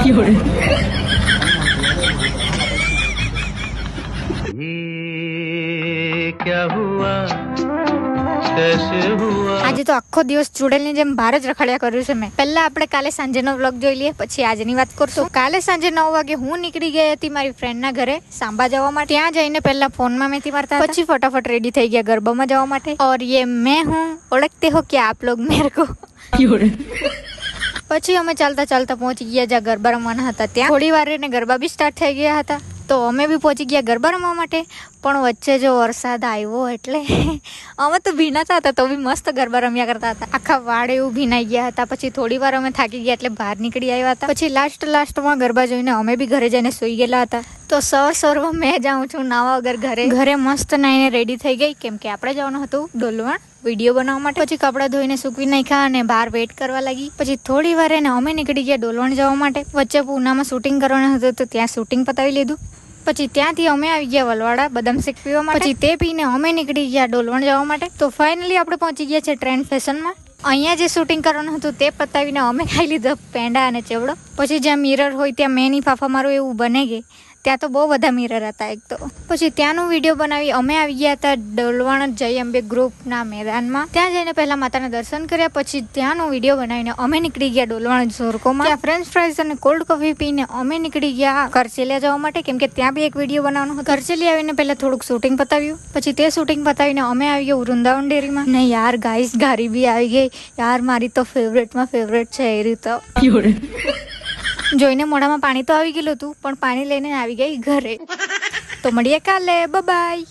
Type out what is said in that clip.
આજે તો આખો દિવસ ચૂડેલની જેમ બહાર જ રખડ્યા કર્યું છે મેં. પહેલા આપણે કાલે સાંજેનો વ્લોગ જોઈ લઈએ, પછી આજની વાત કરશું. કાલે સાંજે 9 વાગે હું નીકળી ગઈ હતી મારી ફ્રેન્ડના ઘરે સાંબા જવા માટે. ત્યાં જઈને પહેલા ફોનમાં મેથી મારતા હતા, પછી ફટાફટ રેડી થઈ ગયા ગરબામાં જવા માટે. और ये मैं हूँ, ઓળખતે હો क्या आप लोग मेरे को? પછી અમે ચાલતા ચાલતા પહોંચી ગયા જ્યાં ગરબા રમવાના હતા. ત્યાં થોડી વાર રહીને ગરબા બી સ્ટાર્ટ થઈ ગયા હતા. તો અમે બી પહોંચી ગયા ગરબા રમવા માટે. પણ વચ્ચે જો વરસાદ આવ્યો એટલે અમે તો ભીનાતા હતા તો બી મસ્ત ગરબા રમ્યા કરતા હતા. આખા વાળ એવું ભીનાઈ ગયા હતા. પછી થોડી વાર અમે થાકી ગયા એટલે બહાર નીકળી આવ્યા હતા. પછી લાસ્ટમાં ગરબા જોઈને અમે બી ઘરે જઈને સૂઈ ગયેલા હતા. તો સવારમાં મેં જાઉં છું નાવા વગર ઘરે મસ્ત નાઈને રેડી થઈ ગઈ, કેમ કે આપણે જવાનું હતું ડોલવણ વિડીયો બનાવવા માટે. પછી કપડાં ધોઈને સૂકવી નાખ્યા અને બહાર વેઇટ કરવા લાગી. પછી થોડી વાર એને અમે નીકળી ગયા ડોલવણ જવા માટે. વચ્ચે પૂનામાં શૂટિંગ કરવાનું હતું તો ત્યાં શૂટિંગ પતાવી લીધું. પછી ત્યાંથી અમે આવી ગયા વલવાડા બદામ શેક પીવા માટે. પછી તે પીને અમે નીકળી ગયા ડોલવણ જવા માટે. તો ફાઇનલી આપણે પહોંચી ગયા છે ટ્રેન્ડ ફેશનમાં. અહીંયા જે શૂટિંગ કરવાનું હતું તે પતાવીને અમે ખાઈ લીધો પેંડા અને ચેવડો. પછી જ્યાં મિરર હોય ત્યાં મેં ની ફાફા મારું એવું બને ગઈ. ત્યાં તો બહુ બધા મિરર હતા એક તો. પછી ત્યાંનું વિડીયો બનાવી અમે આવી ગયા હતા ડોલવણ જય અંબે ગ્રુપના મેદાનમાં. ત્યાં જઈને પહેલા માતાના દર્શન કર્યા. પછી ત્યાંનો વિડીયો બનાવીને અમે નીકળી ગયા ડોલવણ ઝોરકોમાં. ત્યાં ફ્રેન્ચ ફ્રાઈઝ અને કોલ્ડ કોફી પીને અમે નીકળી ગયા કરચેલિયા જવા માટે, કેમ કે ત્યાં બી એક વિડીયો બનાવવાનો હતો. કરચેલિયા આવીને પહેલા થોડુંક શૂટિંગ પતાવ્યું. પછી તે શૂટિંગ પતાવીને અમે આવી ગયા વૃંદાવન ડેરીમાં. ને યાર ગાઈસ ગારી બી આવી ગઈ યાર. મારી તો ફેવરેટમાં ફેવરેટ છે એ રીતે. જોઈને મોઢામાં પાણી તો આવી ગયેલું હતું, પણ પાણી લઈને આવી ગઈ ઘરે. તો મળીએ કાલે, બાય.